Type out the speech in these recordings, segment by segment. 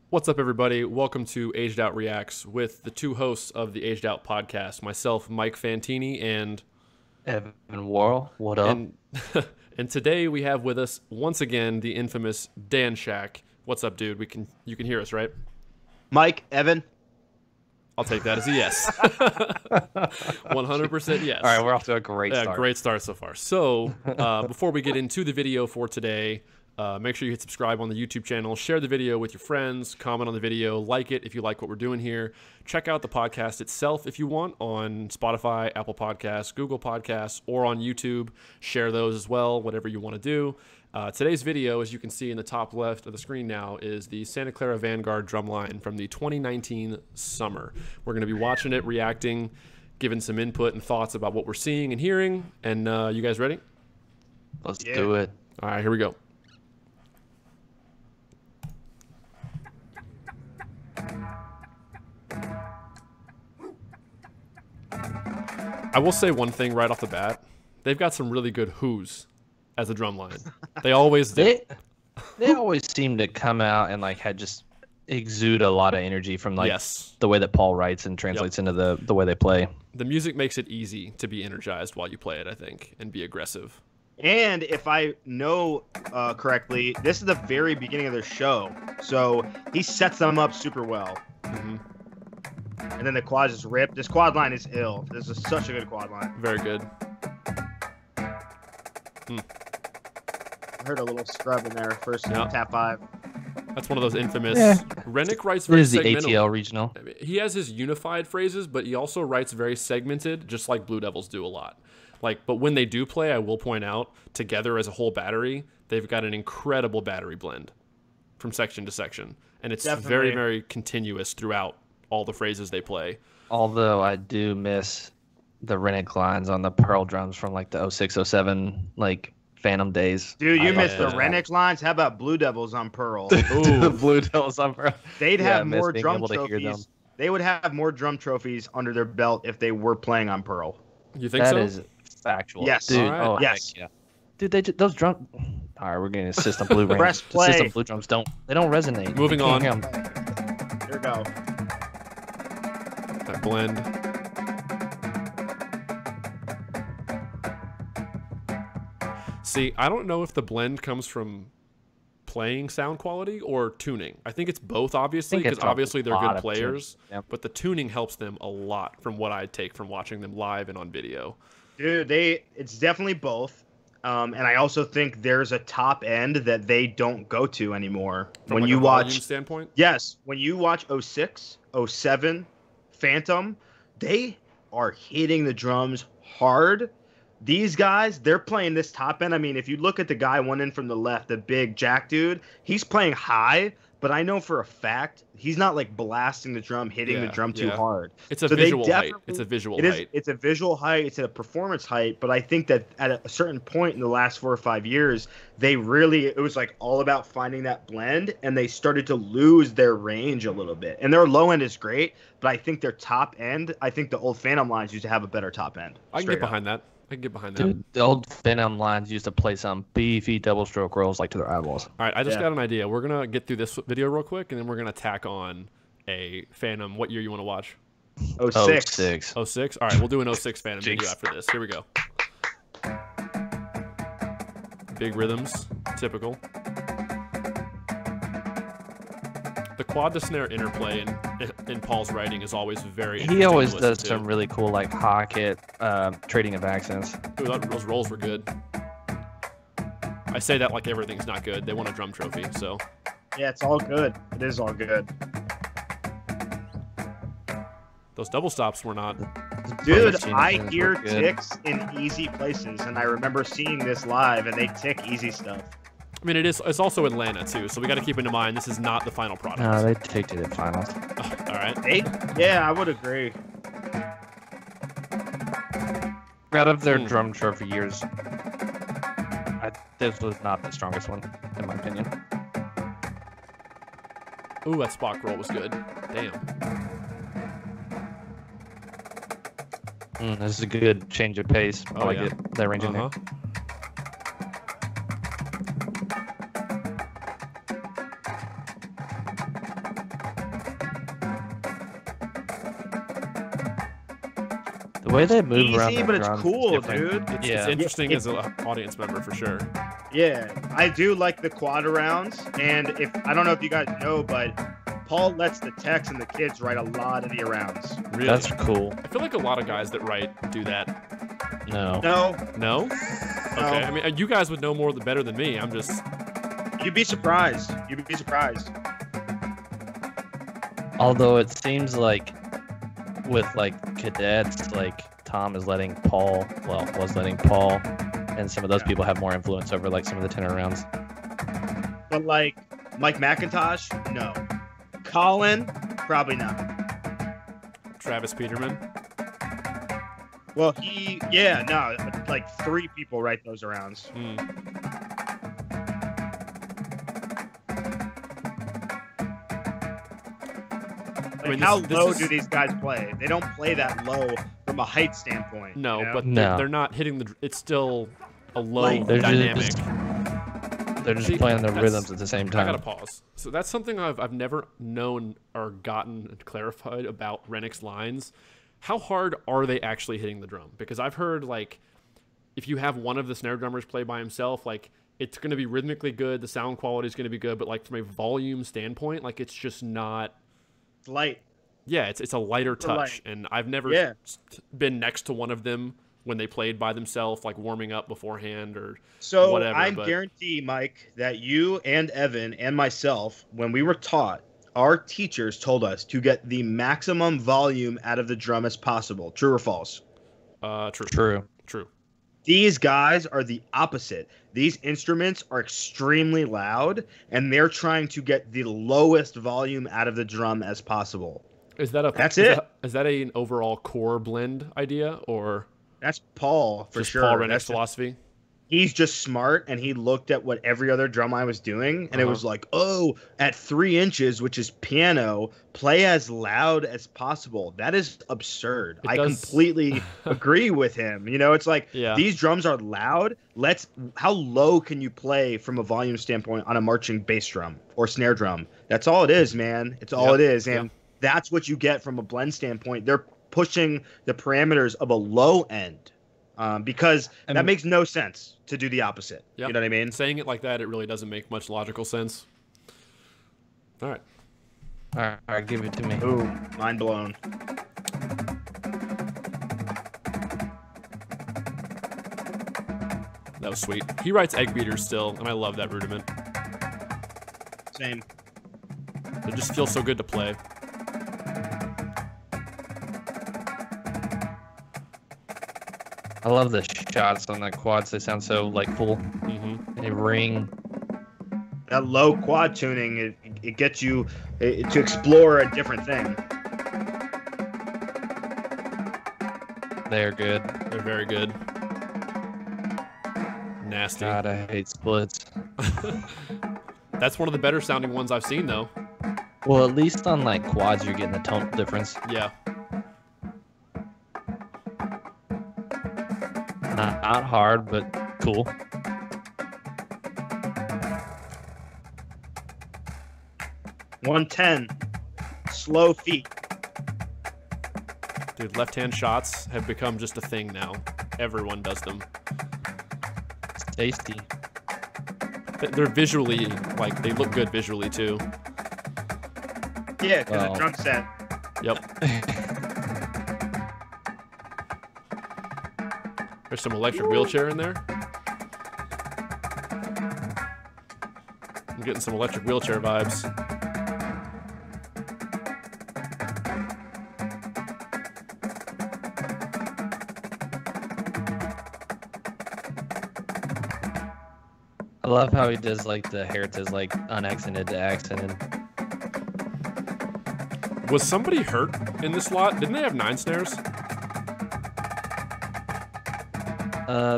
What's up, everybody? Welcome to Aged Out Reacts with the two hosts of the Aged Out podcast, myself, Mike Fantini, and Evan Worrell. What up? And today we have with us once again the infamous Dan Schack. What's up, dude? You can hear us, right? Mike, Evan. I'll take that as a yes. 100% yes. All right, we're off to a great start. Great start so far. So before we get into the video for today, make sure you hit subscribe on the YouTube channel, share the video with your friends, comment on the video, like it if you like what we're doing here. Check out the podcast itself if you want on Spotify, Apple Podcasts, Google Podcasts, or on YouTube. Share those as well, whatever you want to do. Today's video, as you can see in the top left of the screen now, is the Santa Clara Vanguard Drumline from the 2019 summer. We're going to be watching it, reacting, giving some input and thoughts about what we're seeing and hearing. And you guys ready? Let's do it. All right, here we go. I will say one thing right off the bat. They've got some really good who's as a drum line. They always do. They always seem to come out and just exude a lot of energy from the way that Paul writes and translates into the way they play. The music makes it easy to be energized while you play it, I think, and be aggressive. And if I know correctly, this is the very beginning of their show, so he sets them up super well. Mm-hmm. And then the quads just rip. This quad line is ill. This is such a good quad line. Very good. I heard a little scrub in there first tap 5. That's one of those infamous. Rennick writes very segmental. This is the ATL regional. I mean, he has his unified phrases, but he also writes very segmented, just like Blue Devils do a lot. But when they do play, I will point out, together as a whole battery, they've got an incredible battery blend from section to section. And it's very, very continuous throughout all the phrases they play. Although I do miss the Rennick lines on the Pearl drums from the 06, 07, Phantom days. Dude, you missed the Rennick lines? How about Blue Devils on Pearl? The Blue Devils on Pearl. They'd have more drum trophies. They would have more drum trophies under their belt if they were playing on Pearl. You think so? That is factual. Yes. Dude, right. Yes. Yeah. Dude, those drum. All right, we're getting a system blue range. Press play. System blue drums don't resonate. Moving on. Here we go. That blend. See, I don't know if the blend comes from playing sound quality or tuning. I think it's both, obviously, because obviously they're good players, but the tuning helps them a lot from what I take from watching them live and on video. Dude, it's definitely both. And I also think there's a top end that they don't go to anymore. From when you a watch standpoint? Yes, when you watch 06, 07, Phantom, they are hitting the drums hard. These guys, they're playing this top end. I mean, if you look at the guy one in from the left, the big Jack dude, he's playing high, but I know for a fact he's not blasting the drum, hitting the drum too hard. It's a visual height. It's a visual height. It's a visual height. It's a performance height. But I think that at a certain point in the last 4 or 5 years, it was all about finding that blend, and they started to lose their range a little bit. And their low end is great, but I think their top end, I think the old Phantom lines used to have a better top end. I can get behind that. Dude, the old Phantom lines used to play some beefy double stroke rolls to their eyeballs. All right, I just got an idea. We're going to get through this video real quick, and then we're going to tack on a Phantom. What year you want to watch? 06. 06? All right, we'll do an 06 Phantom video after this. Here we go. Big rhythms, typical. The quad to snare interplay in Paul's writing is always very interesting. He always does some really cool hawk hit trading of accents. Ooh, those rolls were good. I say that like everything's not good. They won a drum trophy, so. Yeah, it's all good. It is all good. Those double stops were not. Dude, I hear ticks in easy places, and I remember seeing this live, and they tick easy stuff. I mean, it's also Atlanta, too, so we got to keep in mind this is not the final product. No, they ticked it at finals. All right. Yeah, I would agree. Out of their drum trophy years, this was not the strongest one, in my opinion. Ooh, that Spock roll was good. Damn. This is a good change of pace. I like it. That range in there. The way they move easy, around the but it's drums cool, is different. dude. It's interesting as an audience member for sure. Yeah, I do like the quad rounds, and if I don't know if you guys know, but Paul lets the techs and the kids write a lot of the rounds. Really? That's cool. I feel like a lot of guys that write do that. No. No? Okay. I mean, you guys would know more better than me. I'm just. You'd be surprised. You'd be surprised. Although it seems like with like cadets, like Tom is letting Paul, was letting Paul, and some of those people have more influence over like some of the tenor rounds. But like Mike McIntosh, no. Colin, probably not. Travis Peterman. Well, like 3 people write those rounds. I mean, how low do these guys play? They don't play that low from a height standpoint. No, you know? but they're not hitting the. It's still a low Like, dynamic. They're just playing the rhythms at the same time. I gotta pause. So that's something I've never known or gotten clarified about Rennick's lines. How hard are they actually hitting the drum? Because I've heard like if you have one of the snare drummers play by himself, like it's going to be rhythmically good, the sound quality is going to be good, but like from a volume standpoint, like it's just not light. Yeah, it's a lighter touch, and I've never been next to one of them when they played by themselves, like warming up beforehand or whatever. I guarantee, Mike, that you and Evan and myself, when we were taught, our teachers told us to get the maximum volume out of the drum as possible. True or false? True. These guys are the opposite. These instruments are extremely loud, and they're trying to get the lowest volume out of the drum as possible. Is that an overall core blend idea, or that's Paul for just sure? Paul Rennick's philosophy. He's just smart, and he looked at what every other drumline was doing, and it was like, oh, at 3 inches, which is piano, play as loud as possible. That is absurd. I completely agree with him. You know, it's like these drums are loud. How low can you play from a volume standpoint on a marching bass drum or snare drum? That's all it is, man. It's all it is, and that's what you get from a blend standpoint. They're pushing the parameters of a low end. Because that makes no sense to do the opposite. Yep. You know what I mean? Saying it like that, it really doesn't make much logical sense. All right, give it to me. Ooh, mind blown. That was sweet. He writes egg beaters still, and I love that rudiment. Same. It just feels so good to play. I love the shots on that quads. They sound so like full. They ring. That low quad tuning, it gets you to explore a different thing. They're good. They're very good. Nasty. God, I hate splits. That's one of the better sounding ones I've seen, though. Well, at least on like quads, you're getting the tone difference. Yeah. Not hard, but cool. $110. Slow feet. Dude, left-hand shots have become just a thing now. Everyone does them. It's tasty. They're visually, like, they look good visually, too. Yeah, because the drum set. Yep. There's some electric wheelchair in there. I'm getting some electric wheelchair vibes. I love how he does like the heritage, like unaccented to accented. Was somebody hurt in this lot? Didn't they have 9 snares?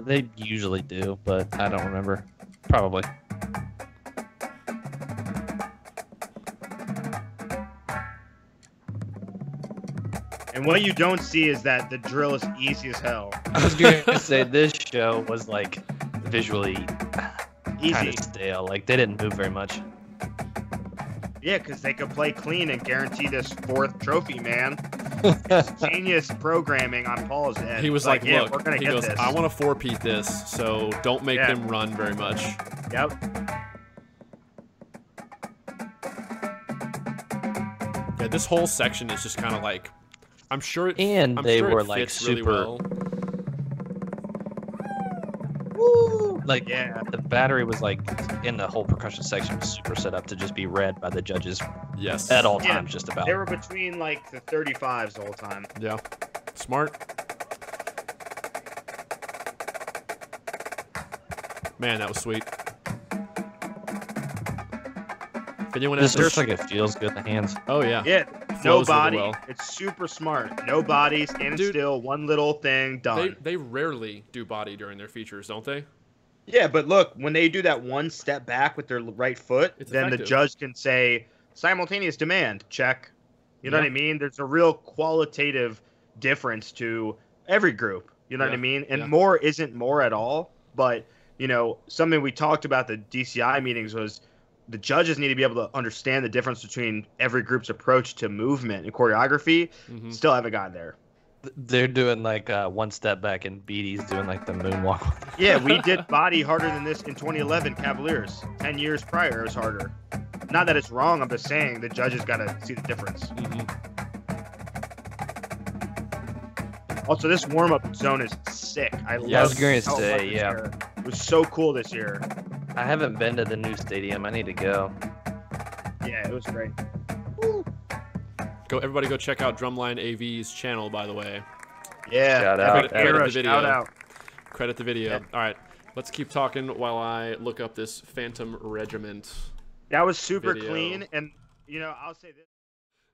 They usually do, but I don't remember. Probably. And what you don't see is that the drill is easy as hell. I was going to say this show was like visually Easy. kind of stale. Like they didn't move very much. Yeah, because they could play clean and guarantee this 4th trophy, man. It's genius programming on Paul's end. He was like, yeah, look, we're gonna he get goes, this. I want to 4-peat this, so don't make them run very much. Yep. Yeah, this whole section is just kind of like, I'm sure it, And I'm they sure were it like fits really super. well. Woo! Like Yeah. the battery was like in the whole percussion section was super set up to just be read by the judges Yes. at all Yeah, times, just about. They were between like the 35s the whole time. Yeah. Smart. Man, that was sweet. If anyone has This looks like it feels good in the hands. Oh yeah. Yeah. No Flows really body. well. It's super smart. No body, standing Dude, still, one little thing, done. They rarely do body during their features, don't they? Yeah, but look, when they do that one step back with their right foot, It's then effective. the judge can say simultaneous demand, check. You know Yeah. what I mean? There's a real qualitative difference to every group. You know what I Yeah, mean? And yeah. more isn't more at all. But, you know, something we talked about the DCI meetings was the judges need to be able to understand the difference between every group's approach to movement and choreography. Mhm. Still haven't gotten there. They're doing like one step back, and Beatty's doing like the moonwalk. Yeah, we did body harder than this in 2011 Cavaliers. 10 years prior, it was harder. Not that it's wrong. I'm just saying the judges got to see the difference. Mhm. Also, this warm-up zone is sick. I love I was going to how it say, was this yeah. year. It was so cool this year. I haven't been to the new stadium. I need to go. Yeah, it was great. Everybody go check out Drumline AV's channel, by the way. Yeah. Shout Evan out, Worrell, Evan. shout out. Credit the video. Yeah. All right, let's keep talking while I look up this Phantom Regiment. That was super Video. clean, and you know, I'll say this: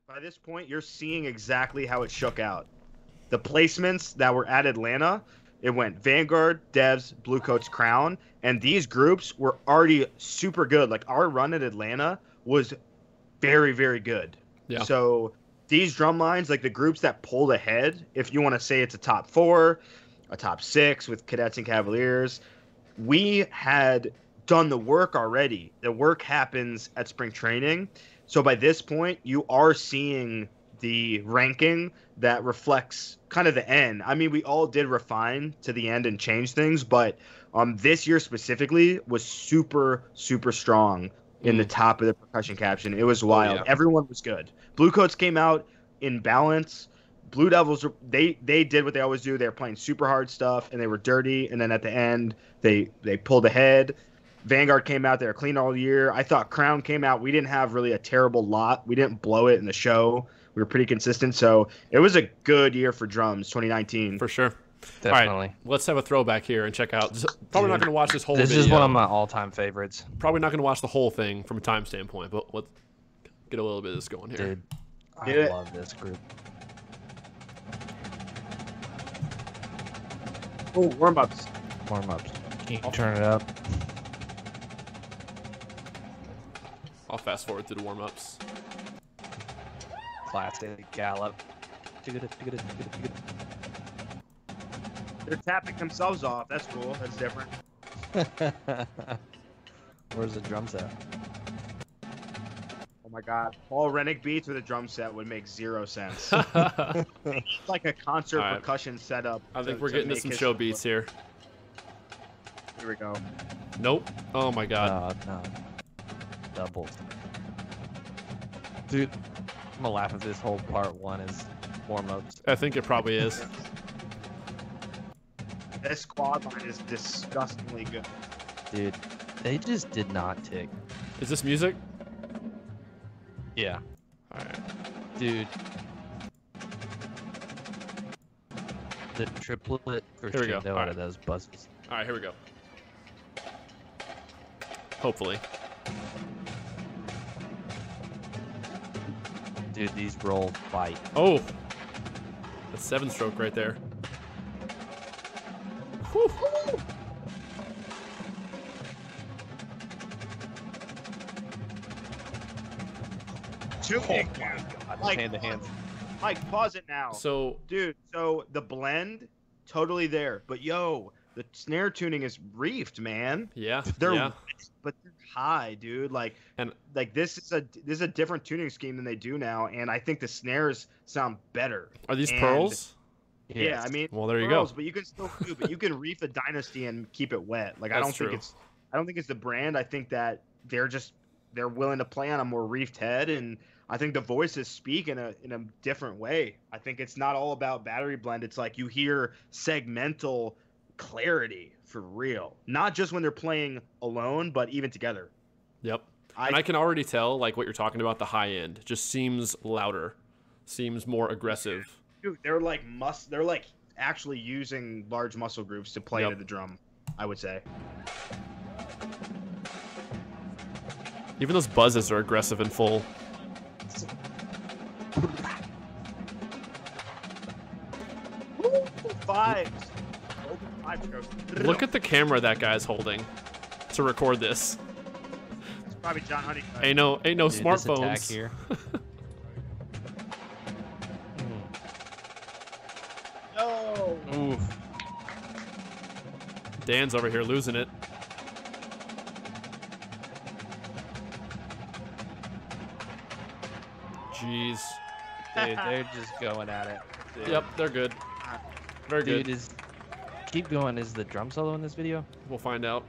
by this point, you're seeing exactly how it shook out. The placements that were at Atlanta, it went Vanguard, Devs, Bluecoats, Crown, and these groups were already super good. Like our run at Atlanta was very, very good. Yeah. So these drum lines, like the groups that pulled ahead, if you want to say it's a top 4, a top 6 with Cadets and Cavaliers, we had done the work already. The work happens at spring training. So by this point, you are seeing the ranking that reflects kind of the end. I mean, we all did refine to the end and change things, but this year specifically was super, super strong in the top of the percussion caption. It was wild. yeah. Everyone was good. Bluecoats came out in balance. Blue Devils, they did what they always do. They were playing super hard stuff, and they were dirty. And then at the end, they pulled ahead. Vanguard came out. They were clean all year. I thought Crown came out. We didn't have really a terrible lot. We didn't blow it in the show. We were pretty consistent. So it was a good year for drums, 2019. For sure. Definitely. All right, let's have a throwback here and check out. Probably not going to watch this whole This video. is one of my all-time favorites. Probably not going to watch the whole thing from a time standpoint, but let's get a little bit of this going here. Dude, I Yeah. love this group. Oh, warm-ups. Warm-ups. Can you turn it up? I'll fast forward through the warm-ups. Classic gallop. They're tapping themselves off. That's cool. That's different. Where's the drum set? Oh my God. Paul Rennick beats with a drum set would make 0 sense. I It's like a concert All right. percussion setup. think to- we're to getting to make some his- show beats here. Here we go. Nope. Oh my God. No. Doubles. Dude, I'm gonna laugh if this whole part 1 is warm-ups. I think it probably is. This quad line is disgustingly good. Dude, they just did not tick. Is this music? Yeah. All right. Dude. The triplet Here we go. crescendo out Alright. of those buzzes. All right, here we go. Hopefully. Dude, these roll fight. Oh, that's 7-stroke right there. Whew. Two big ones. Like, Hand to hand. Mike, pause it now. So Dude, so the blend, totally there. But yo, the snare tuning is reefed, man. yeah, They're yeah. but they're high, dude. Like this is a different tuning scheme than they do now, and I think the snares sound better. Are these pearls? Yeah, I mean, well, there you pearls, go. but you can still do, but you can reef a Dynasty and keep it wet. Like I don't think it's the brand. I think that they're willing to play on a more reefed head, and I think the voices speak in a different way. I think it's not all about battery blend. It's like you hear segmental clarity for real, not just when they're playing alone, but even together. Yep. And I can already tell, like, what you're talking about, the high end just seems louder, seems more aggressive. Dude, they're like actually using large muscle groups to play to the drum, I would say. Even those buzzes are aggressive and full. Fives. Look at the camera that guy's holding to record this. It's probably John Honeycutt. Ain't no Dude, smartphones this attack here. No. Oof. Dan's over here losing it. Jeez. Dude, they're just going at it. Dude. Yep, they're good. Very good. Dude, keep going. Is the drum solo in this video? We'll find out.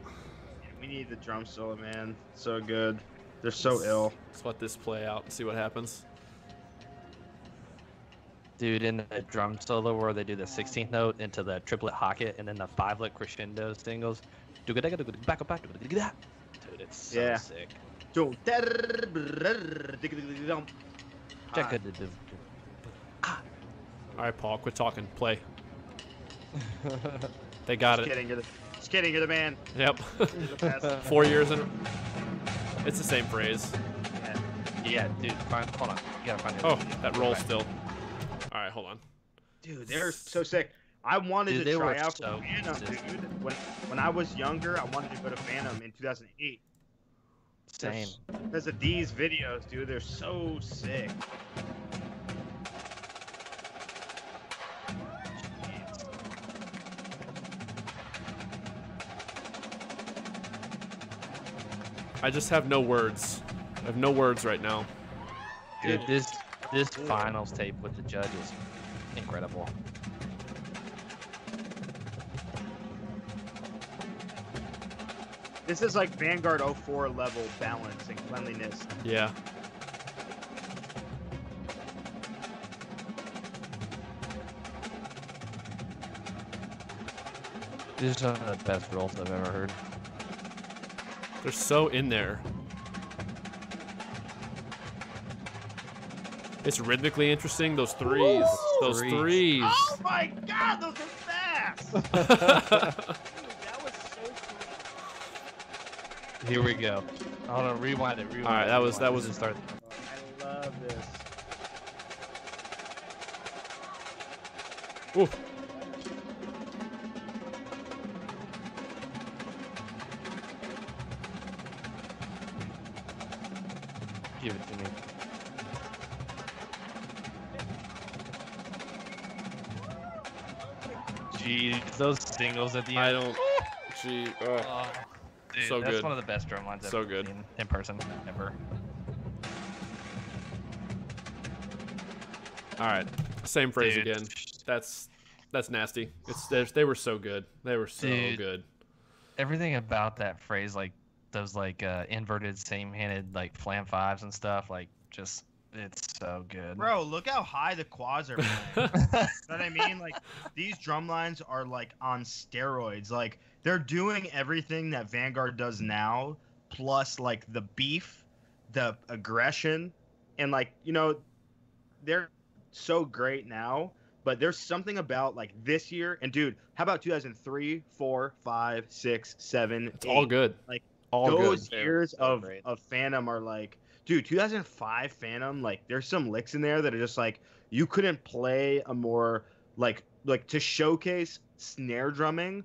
We need the drum solo, man. So good. They're so ill. Let's let this play out and see what happens. Dude, in the drum solo where they do the 16th note into the triplet hocket and then the 5-lit crescendo singles. Dude, it's so sick. All right, Paul, quit talking. Play. They got it. Just kidding, you're the man. Yep. 4 years in. It's the same phrase. Yeah, dude. Hold on. You gotta find it. Oh, that roll still. All right, hold on. Dude, they're so sick. I wanted to try out so for Phantom, dude. When I was younger, I wanted to go to Phantom in 2008. Same. Because of these videos, dude. They're so sick. I just have no words. I have no words right now. Dude, this finals tape with the judge is incredible. This is like Vanguard 04 level balance and cleanliness. Yeah. This is one of the best rolls I've ever heard. They're so in there. It's rhythmically interesting. Those threes. Woo! Those threes. Oh my god, those are fast! Dude, that was so cool. Here we go. Hold on, rewind it. All right, that was the start. I love this. Ooh. Give it to me. Jeez, those singles at the end. I don't. Gee. Oh, dude, So that's good. one of the best drum lines I've So ever good. seen in person, ever. All right. Same phrase Dude. again. That's nasty. They were so good. They were so Dude. good. Everything about that phrase, like those like inverted same-handed like flam fives and stuff, like just it's so good. Bro, look how high the quads are playing. You know what I mean? Like, these drum lines are like on steroids. Like, they're doing everything that Vanguard does now, plus like the beef, the aggression, and like, you know, they're so great now. But there's something about like this year, and dude, how about 2003, 4, 5, 6, 7, It's 8? all good. Like, All those good. years So of great. Phantom are like, dude, 2005 Phantom, like there's some licks in there that are just like you couldn't play a more like to showcase snare drumming.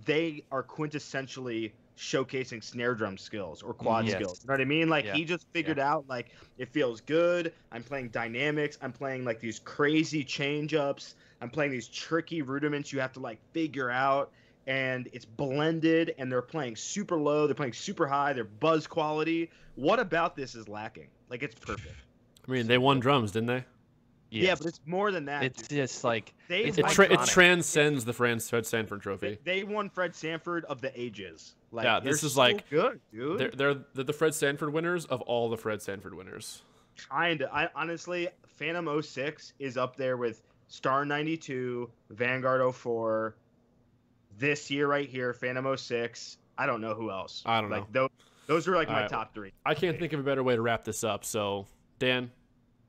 They are quintessentially showcasing snare drum skills or quad Yes. skills. You know what I mean? Like Yeah. he just figured out like it feels good. I'm playing dynamics. I'm playing like these crazy change ups. I'm playing these tricky rudiments you have to like figure out. and it's blended, and they're playing super low, they're playing super high, their buzz quality. What about this is lacking? Like, it's perfect. I mean, they won drums, didn't they? Yeah, but it's more than that. It's dude. just like It It transcends the Fred Sanford Trophy. They won Fred Sanford of the ages. Like, yeah, this is so like good, dude. They're the Fred Sanford winners of all the Fred Sanford winners. Kinda. I honestly, Phantom 06 is up there with Star 92, Vanguard 04, this year right here, Phantom 06. I don't know who else. I don't know. Those are like my right. top three. I can't think of a better way to wrap this up. So, Dan,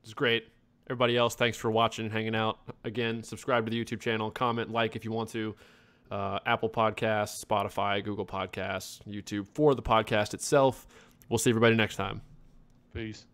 it's great. Everybody else, thanks for watching and hanging out. Again, subscribe to the YouTube channel, comment, like if you want to. Apple Podcasts, Spotify, Google Podcasts, YouTube for the podcast itself. We'll see everybody next time. Peace.